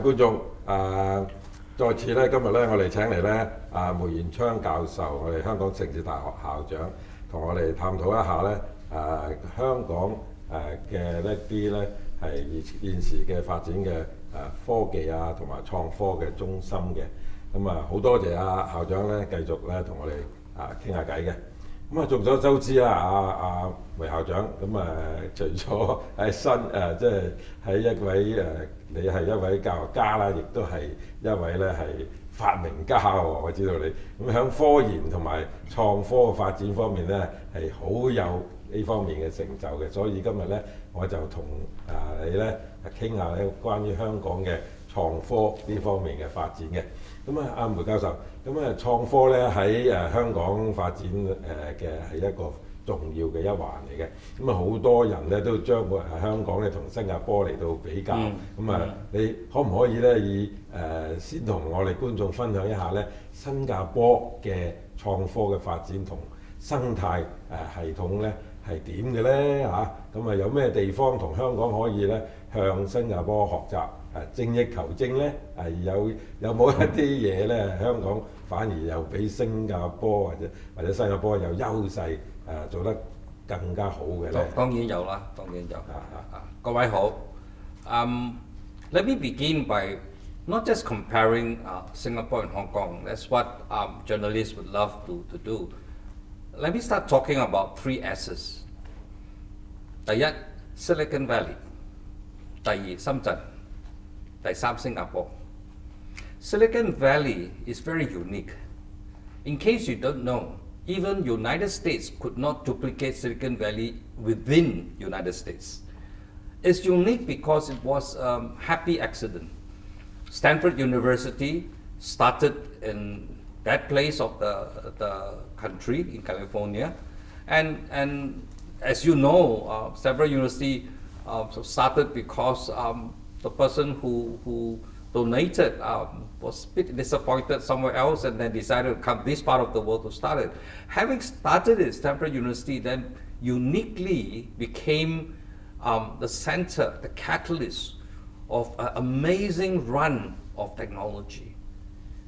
觀眾，再次咧，今日咧，我哋請嚟咧梅彥昌教授，我哋香港城市大學校長，同我哋探討一下咧香港嘅一啲咧係現時嘅發展嘅科技啊，同埋創科嘅中心嘅。咁好多謝校長咧，繼續咧同我哋傾下偈嘅。咁眾所周知啦，梅校長咁除咗喺即係喺一位你係一位教育家啦，亦都係一位咧係發明家喎。我知道你咁喺科研同埋創科嘅發展方面咧係好有呢方面嘅成就嘅，所以今日咧我就同你咧傾下咧關於香港嘅創科呢方面嘅發展嘅。咁阿梅教授，咁創科咧喺香港發展嘅係一個重要嘅一環嚟嘅。咁好多人咧都將香港咧同新加坡嚟到比較。你可唔可以咧先同我哋觀眾分享一下咧新加坡嘅創科嘅發展同生態系統咧係點嘅咧嚇？咁有咩地方同香港可以咧向新加坡學習？精益求精咧，有冇一啲嘢咧？香港反而又比新加坡或者新加坡有優勢，做得更加好嘅咧？當然有啦，當然有。各位好。Let me begin by not just comparing Singapore and Hong Kong. That's what journalists would love to do. Let me start talking about three S's. 第一 Silicon Valley， 第二深圳。第三新加坡。Silicon Valley is very unique. In case you don't know, even United States could not duplicate Silicon Valley within United States. It's unique because it was a happy accident. Stanford University started in that place of the country in California, and as you know, several universities started because the person who donated was a bit disappointed somewhere else and then decided to come this part of the world to start it. Having started at Stanford University, then uniquely became the center, the catalyst of an amazing run of technology,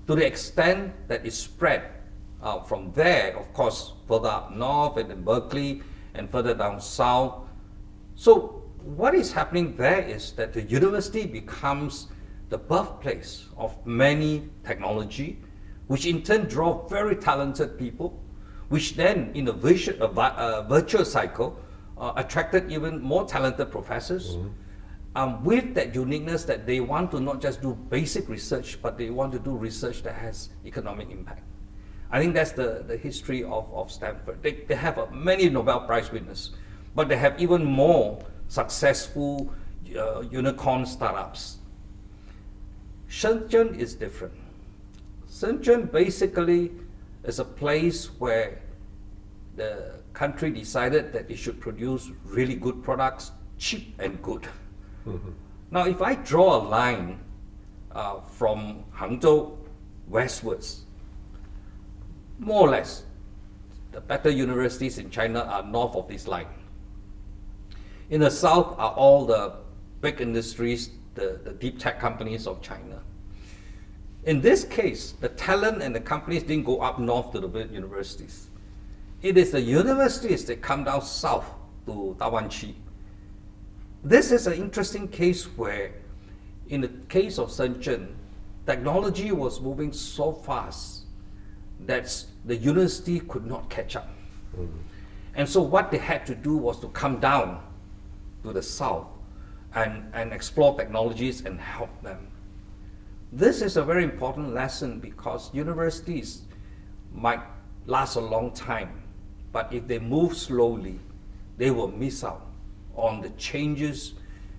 to the extent that it spread from there, of course, further up north and in Berkeley and further down south. So what is happening there is that the university becomes the birthplace of many technology, which in turn draw very talented people, which then in a virtuous cycle attracted even more talented professors, with that uniqueness that they want to not just do basic research, but they want to do research that has economic impact. I think that's the history of Stanford. They have many Nobel Prize winners, but they have even more successful unicorn startups. Shenzhen is different. Shenzhen basically is a place where the country decided that it should produce really good products, cheap and good. Now, if I draw a line from Hangzhou westwards, more or less, the better universities in China are north of this line. In the south are all the big industries, the deep tech companies of China. In this case, the talent and the companies didn't go up north to the big universities. It is the universities that come down south to Dawanqi. This is an interesting case where, in the case of Shenzhen, technology was moving so fast that the university could not catch up. And so what they had to do was to come down to the south and explore technologies and help them. This is a very important lesson because universities might last a long time, but if they move slowly, they will miss out on the changes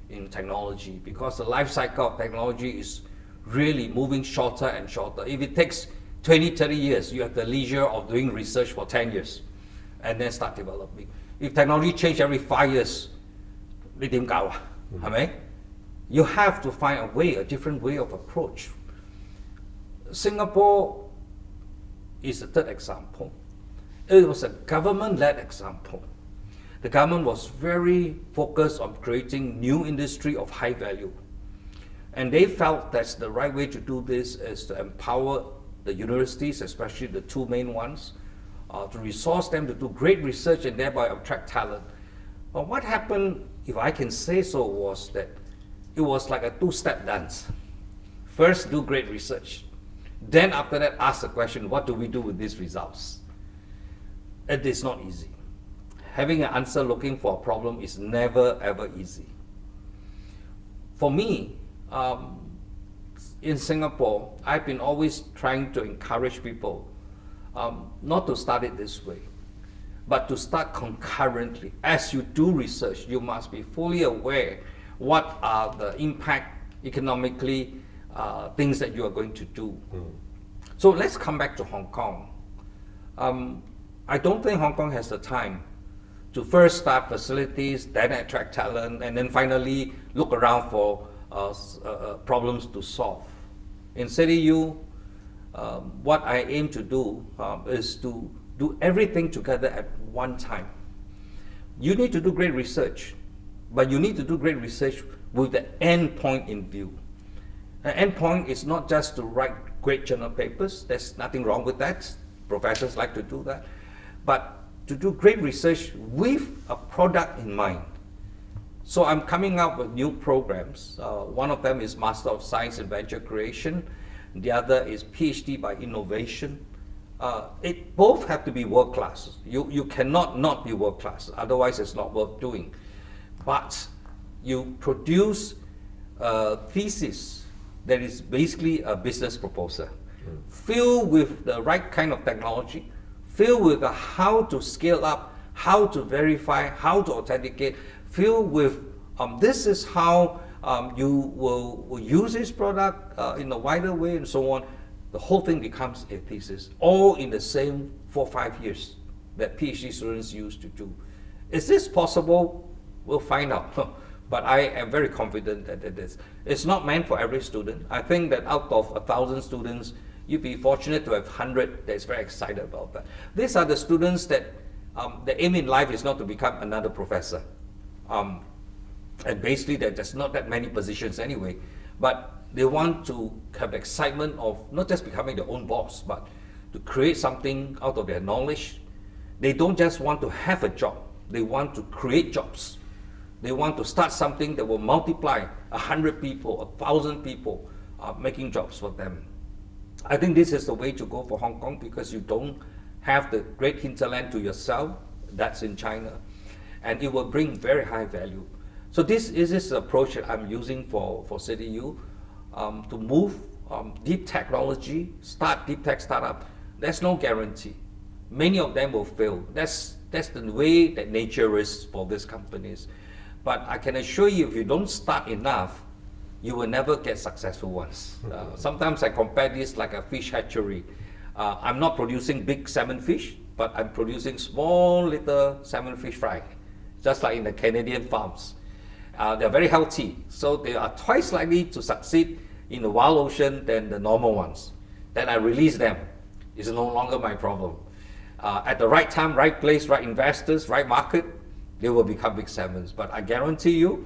in technology because the life cycle of technology is really moving shorter and shorter. If it takes 20, 30 years, you have the leisure of doing research for 10 years and then start developing. If technology changes every 5 years, you have to find a way, a different way of approach. Singapore is the third example. It was a government-led example. The government was very focused on creating new industry of high value. And they felt that's the right way to do this is to empower the universities, especially the two main ones, to resource them to do great research and thereby attract talent. But what happened, if I can say so, was that it was like a two-step dance. First, do great research. Then after that, ask the question, what do we do with these results? It is not easy. Having an answer looking for a problem is never ever easy. For me, in Singapore, I've been always trying to encourage people not to start it this way, but to start concurrently. As you do research, you must be fully aware what are the impact economically things that you are going to do. So let's come back to Hong Kong. I don't think Hong Kong has the time to first start facilities, then attract talent, and then finally look around for problems to solve. In CityU, what I aim to do is to do everything together at one time. You need to do great research, but you need to do great research with the end point in view. The end point is not just to write great journal papers. There's nothing wrong with that. Professors like to do that. But to do great research with a product in mind. So I'm coming up with new programs. One of them is Master of Science in Venture Creation. The other is PhD by Innovation. It both have to be world class. You cannot not be world class, otherwise it's not worth doing. But you produce a thesis that is basically a business proposal, filled with the right kind of technology, filled with how to scale up, how to verify, how to authenticate, filled with this is how you will use this product in a wider way and so on. The whole thing becomes a thesis, all in the same 4 or 5 years that PhD students used to do. Is this possible? We'll find out. But I am very confident that it is. It's not meant for every student. I think that out of 1,000 students, you'd be fortunate to have 100 that's very excited about that. These are the students that the aim in life is not to become another professor. And basically there's not that many positions anyway, but they want to have the excitement of not just becoming their own boss, but to create something out of their knowledge. They don't just want to have a job, they want to create jobs. They want to start something that will multiply 100 people, 1,000 people, making jobs for them. I think this is the way to go for Hong Kong because you don't have the great hinterland to yourself, that's in China, and it will bring very high value. So this is the approach that I'm using for CityU, to move deep technology, start deep tech startup. There's no guarantee. Many of them will fail. That's the way that nature is for these companies. But I can assure you, if you don't start enough, you will never get successful ones. Sometimes I compare this like a fish hatchery. I'm not producing big salmon fish, but I'm producing small little salmon fish fry, just like in the Canadian farms. They're very healthy, so they are twice likely to succeed in the wild ocean than the normal ones. Then I release them. It's no longer my problem. At the right time, right place, right investors, right market, they will become big salmons. But I guarantee you,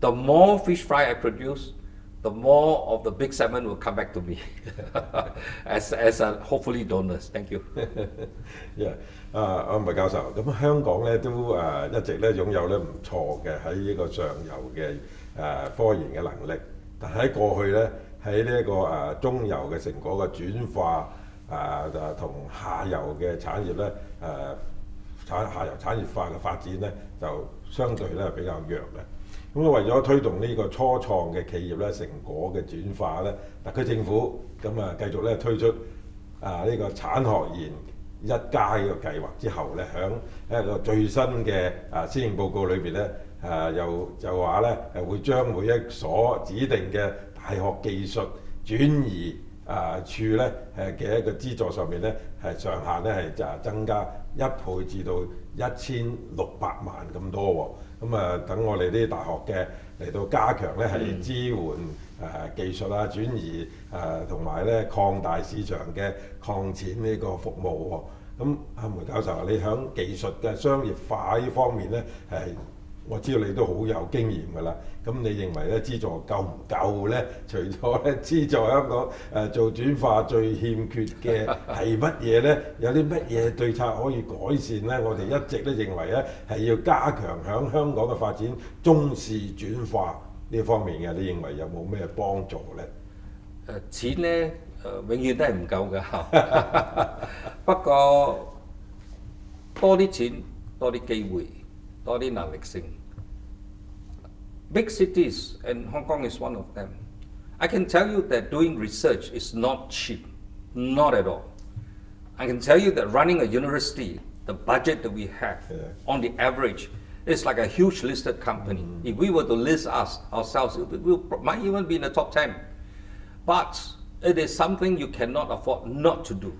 the more fish fry I produce, the more of the big salmon will come back to me as hopefully donors. Thank you. Yeah. 梅教授，咁香港咧都一直咧擁有咧唔錯嘅喺呢個上游嘅科研嘅能力，但喺過去咧喺呢一個中游嘅成果嘅轉化同下游嘅產業咧下游產業化嘅發展咧就相對咧比較弱嘅。咁為咗推動呢個初創嘅企業咧成果嘅轉化咧，特區政府咁繼續咧推出呢個產學研1加呢個計劃之後咧，喺一個最新嘅施政報告裏邊咧就話咧會將每一所指定嘅大學技術轉移處咧嘅一個資助上面咧上限咧就增加1倍至到1600萬咁多喎。咁等我哋啲大學嘅嚟到加強咧係支援技術轉移同埋咧擴大市場嘅擴展呢個服務喎。咁梅教授，你喺技術嘅商業化呢方面咧係我知道你都好有經驗㗎啦。咁你認為咧資助夠唔夠咧？除咗咧資助香港做轉化最欠缺嘅係乜嘢咧？有啲乜嘢對策可以改善咧？我哋一直都認為咧係要加強響香港嘅發展中視轉化呢方面嘅。你認為有冇咩幫助咧？錢咧永遠都係唔夠㗎。不過多啲錢，多啲機會，多啲能力性。Big cities, and Hong Kong is one of them. I can tell you that doing research is not cheap, not at all. I can tell you that running a university, the budget that we have, on the average, is like a huge listed company. If we were to list ourselves, we might even be in the top 10. But it is something you cannot afford not to do.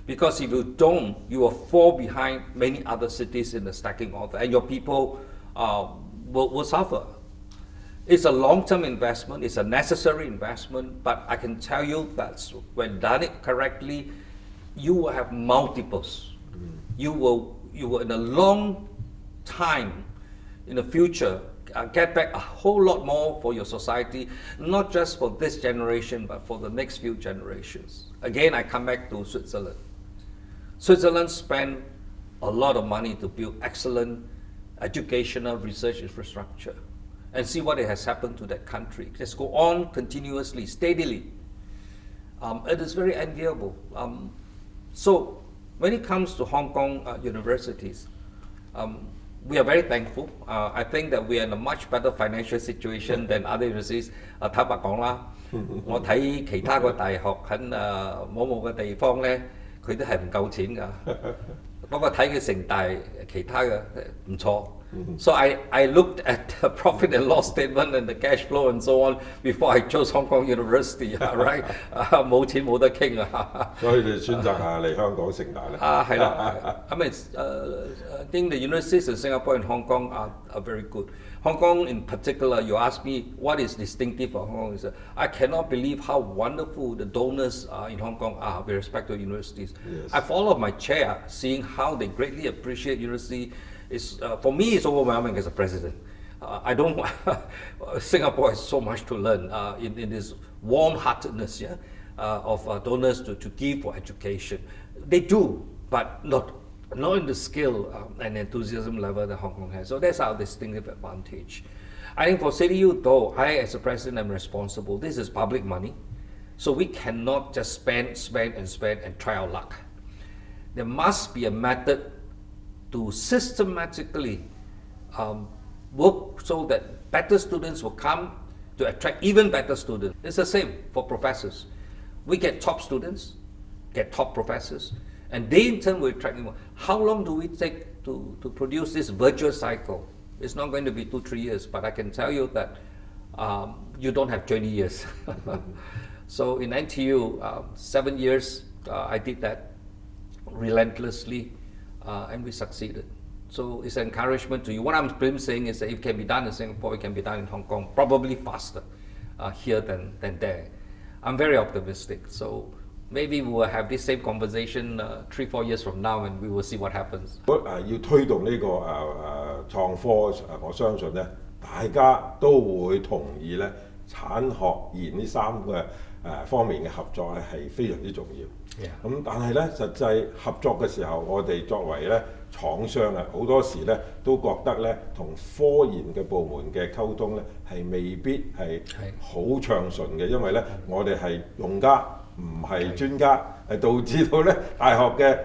Because if you don't, you will fall behind many other cities in the stacking order, and your people will suffer. It's a long-term investment, it's a necessary investment, but I can tell you that when done it correctly, you will have multiples. You will in a long time in the future get back a whole lot more for your society, not just for this generation, but for the next few generations. Again, I come back to Switzerland. Switzerland spent a lot of money to build excellent educational research infrastructure. And see what has happened to that country. Just go on continuously, steadily. It is very enviable. So when it comes to Hong Kong universities, we are very thankful. I think that we are in a much better financial situation than other universities. 坦白講啦，我睇其他個大學喺某嘅地方咧，佢都係唔夠錢㗎。不過睇佢城大其他嘅唔錯。So I looked at the profit and loss statement and the cash flow and so on before I chose Hong Kong University, right? 冇錢冇得傾啊！所以你選擇嚟香港城大咧？係啦。I mean, I think the universities in Singapore and Hong Kong are very good. Hong Kong in particular, you ask me what is distinctive of Hong Kong is I cannot believe how wonderful the donors in Hong Kong are with respect to universities. Yes. I fall off my chair seeing how they greatly appreciate university. For me, it's overwhelming as a president. I don't. Singapore has so much to learn in this warm-heartedness, of donors to give for education. They do, but not in the skill and enthusiasm level that Hong Kong has. So that's our distinctive advantage. I think for CityU, though, I as a president am responsible. This is public money, so we cannot just spend and try our luck. There must be a method to systematically work so that better students will come to attract even better students. It's the same for professors. We get top students, get top professors, and they in turn will attract more. How long do we take to produce this virtuous cycle? It's not going to be 2-3 years, but I can tell you that you don't have 20 years. So in NTU, 7 years, I did that relentlessly. And we succeeded. So it's an encouragement to you. What I'm saying is that if it can be done in Singapore, it can be done in Hong Kong, probably faster here than there. I'm very optimistic. So maybe we will have this same conversation 3-4 years from now, and we will see what happens. 要推動呢個創科，我相信咧，大家都會同意咧，產學研呢3個方面嘅合作咧係非常之重要。咁但係咧，實際合作嘅時候，我哋作為咧廠商啊，好多時咧都覺得咧，同科研嘅部門嘅溝通咧係未必係好暢順嘅，因為咧我哋係用家，唔係專家，係導致到咧大學嘅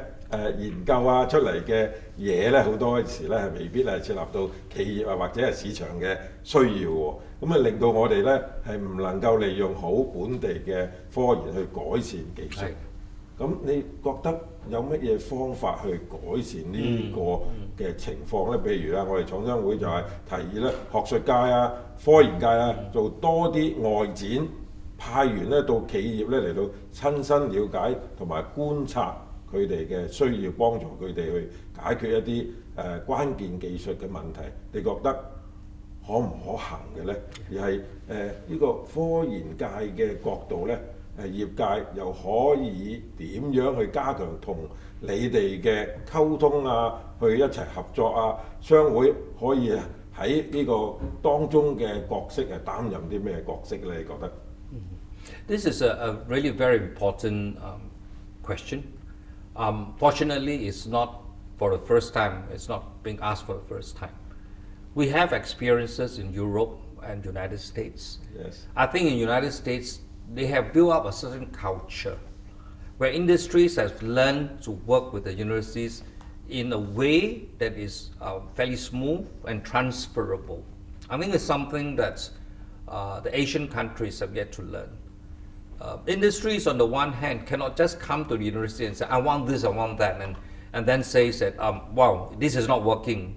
研究啊出嚟嘅嘢咧，好多時咧係未必係切合到企業啊或者係市場嘅需要喎。咁啊令到我哋咧係唔能夠利用好本地嘅科研去改善技術。咁你覺得有乜嘢方法去改善呢個嘅情況咧？譬如啦，我哋廠商會就係提議咧，學術界啊、科研界啊，做多啲外展，派員咧到企業咧嚟到親身了解同埋觀察佢哋嘅需要，幫助佢哋去解決一啲關鍵技術嘅問題。你覺得可唔可行嘅咧？而係呢個科研界嘅角度咧？業界又可以點樣去加強同你哋嘅溝通啊，去一齊合作啊？商會可以喺呢個當中嘅角色係擔任啲咩角色咧？你覺得？ This is a really very important question. Fortunately, it's not for the first time. It's not being asked for the first time. We have experiences in Europe and United States. Yes. I think in United States, they have built up a certain culture where industries have learned to work with the universities in a way that is fairly smooth and transferable. I think it's something that the Asian countries have yet to learn. Industries on the one hand cannot just come to the university and say, I want this, I want that, and then say that, wow, this is not working,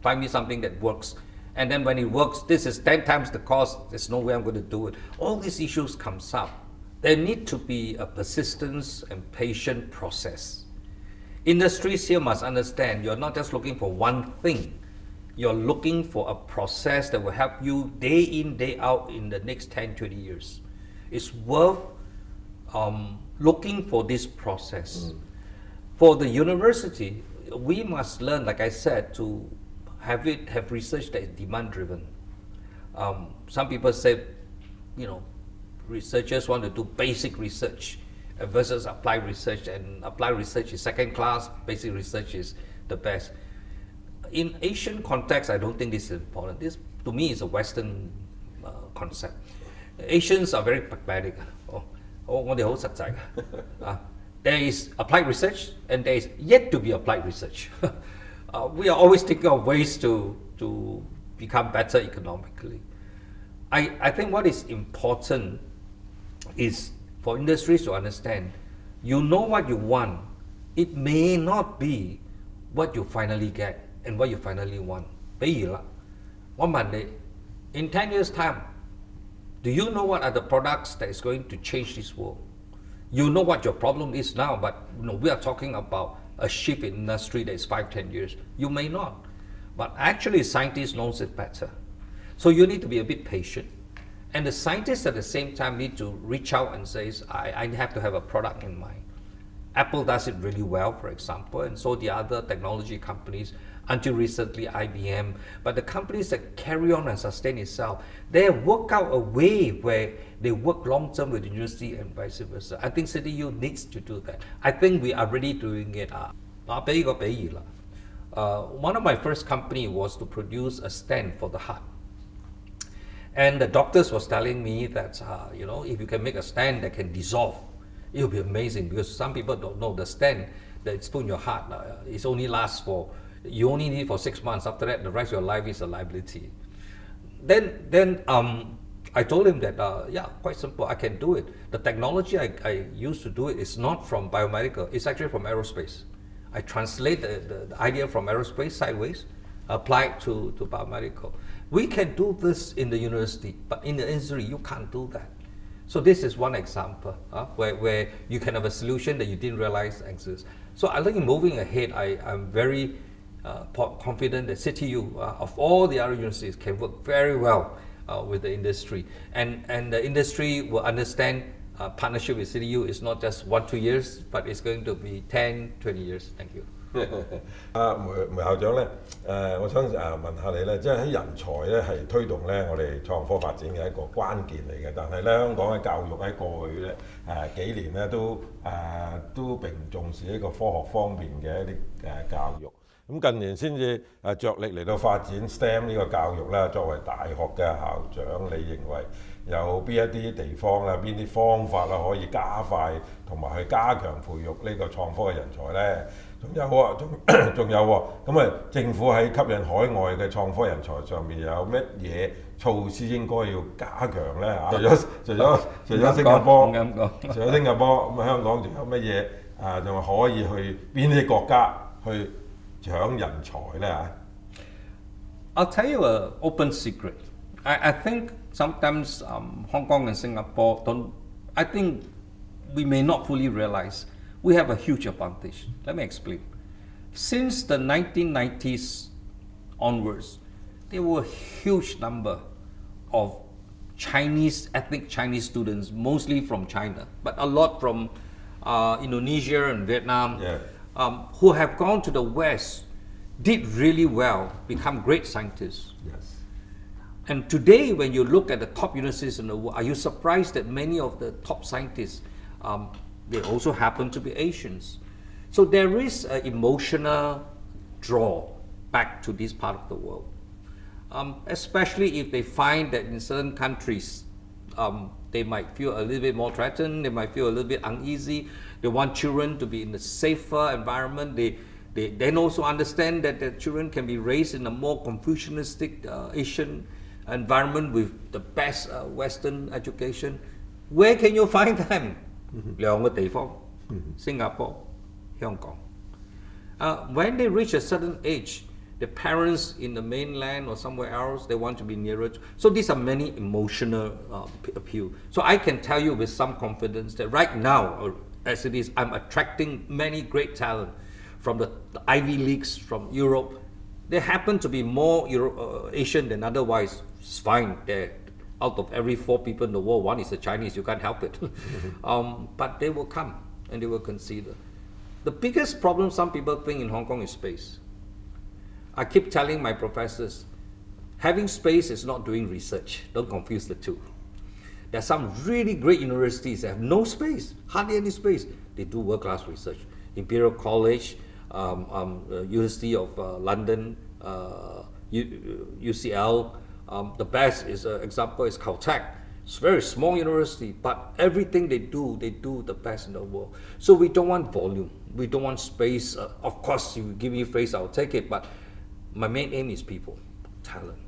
find me something that works. And then when it works, this is 10 times the cost, there's no way I'm going to do it. All these issues comes up. There need to be a persistence and patient process. Industries here must understand you're not just looking for one thing. You're looking for a process that will help you day in, day out in the next 10, 20 years. It's worth looking for this process. For the university, we must learn, like I said, to have research that is demand driven. Some people say, researchers want to do basic research versus applied research, and applied research is second class, basic research is the best. In Asian context, I don't think this is important. This, to me, is a Western concept. Asians are very pragmatic. There is applied research and there is yet to be applied research. We are always thinking of ways to become better economically. I think what is important is for industries to understand, you know what you want. It may not be what you finally get and what you finally want. 比如啦，我問你 in 10 years time, do you know what are the products that is going to change this world? You know what your problem is now, but we are talking about a shift in industry that is 5, 10 years. You may not, but actually scientists knows it better. So you need to be a bit patient. And the scientists at the same time need to reach out and say, I have to have a product in mind. Apple does it really well, for example, and so the other technology companies, until recently IBM, but the companies that carry on and sustain itself, they have worked out a way where they work long term with the university and vice versa. I think CityU needs to do that. I think we are already doing it. One of my first company was to produce a stent for the heart. And the doctors was telling me that, if you can make a stent that can dissolve, it will be amazing, because some people don't know the stent that's put in your heart, it only lasts for, you only need it for 6 months. After that, the rest of your life is a liability. Then I told him that, quite simple, I can do it. The technology I used to do it is not from biomedical, it's actually from aerospace. I translate the idea from aerospace sideways, apply it to biomedical. We can do this in the university, but in the industry, you can't do that. So this is one example where you can have a solution that you didn't realize exists. So I think moving ahead, I'm very confident that CityU, of all the other universities, can work very well with the industry. And the industry will understand partnership with CityU is not just 1, 2 years, but it's going to be 10, 20 years. Thank you. 梅校長咧，我想問下你咧，即係喺人才咧係推動咧我哋創科發展嘅一個關鍵嚟嘅，但係咧香港嘅教育喺過去咧幾年咧都並唔重視呢個科學方面嘅一啲教育。咁近年先至着力嚟到發展 STEM 呢個教育啦。作為大學嘅校長，你認為有邊一啲地方啦、邊啲方法啦可以加快同埋去加強培育呢個創科嘅人才咧？仲有喎，咁啊政府喺吸引海外嘅創科人才上面有乜嘢措施應該要加強咧？除咗新加坡，咁香港仲有乜嘢仲可以去邊啲國家去搶人才咧？I'll tell you an open secret. I think sometimes Hong Kong and Singapore I think we may not fully realize we have a huge advantage. Let me explain. Since the 1990s onwards, there were a huge number of ethnic Chinese students, mostly from China, but a lot from Indonesia and Vietnam, who have gone to the West did really well, become great scientists. Yes. And today, when you look at the top universities in the world, are you surprised that many of the top scientists, they also happen to be Asians? So there is an emotional draw back to this part of the world, especially if they find that in certain countries, they might feel a little bit more threatened, they might feel a little bit uneasy, they want children to be in a safer environment, they then also understand that the children can be raised in a more Confucianistic Asian environment with the best Western education. Where can you find them? 兩個地方，新加坡、香港。When they reach a certain age, the parents in the mainland or somewhere else, they want to be nearer. So these are many emotional appeal. So I can tell you with some confidence that right now, as it is, I'm attracting many great talent from the Ivy Leagues from Europe. They happen to be more Asian than otherwise. It's fine. Out of every 4 people in the world, 1 is a Chinese. You can't help it. But they will come and they will consider. The biggest problem some people think in Hong Kong is space. I keep telling my professors, having space is not doing research. Don't confuse the two. There are some really great universities that have no space, hardly any space. They do world-class research. Imperial College, University of London, UCL. The best example is Caltech. It's a very small university, but everything they do the best in the world. So we don't want volume. We don't want space. Of course, if you give me space, I'll take it. But my main aim is people, talent.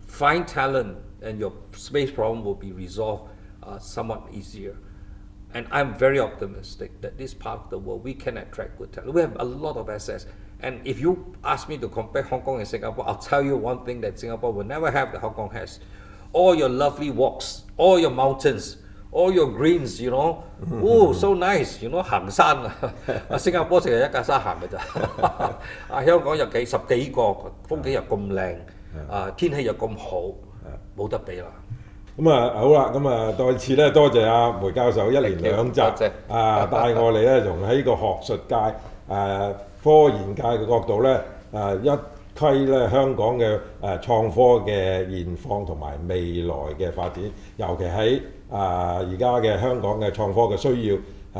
Find talent, and your space problem will be resolved somewhat easier. And I'm very optimistic that this part of the world, we can attract good talent. We have a lot of assets. And if you ask me to compare Hong Kong and Singapore, I'll tell you one thing that Singapore will never have that Hong Kong has. All your lovely walks, all your mountains, all your greens, you know. Oh, so nice, you know, 行山啊！新加坡成日一架山行嘅咋，香港有十幾個，風景又咁靚，天氣又咁好，冇得比啦。咁好啦，再次咧多謝阿梅教授一連2集帶我哋咧從喺個學術界科研界嘅角度咧一窺咧香港嘅創科嘅現況同埋未來嘅發展，尤其喺而家嘅香港嘅創科嘅需要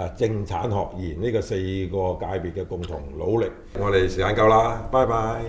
政產學研呢個4個界別嘅共同努力。我哋時間夠啦，拜拜。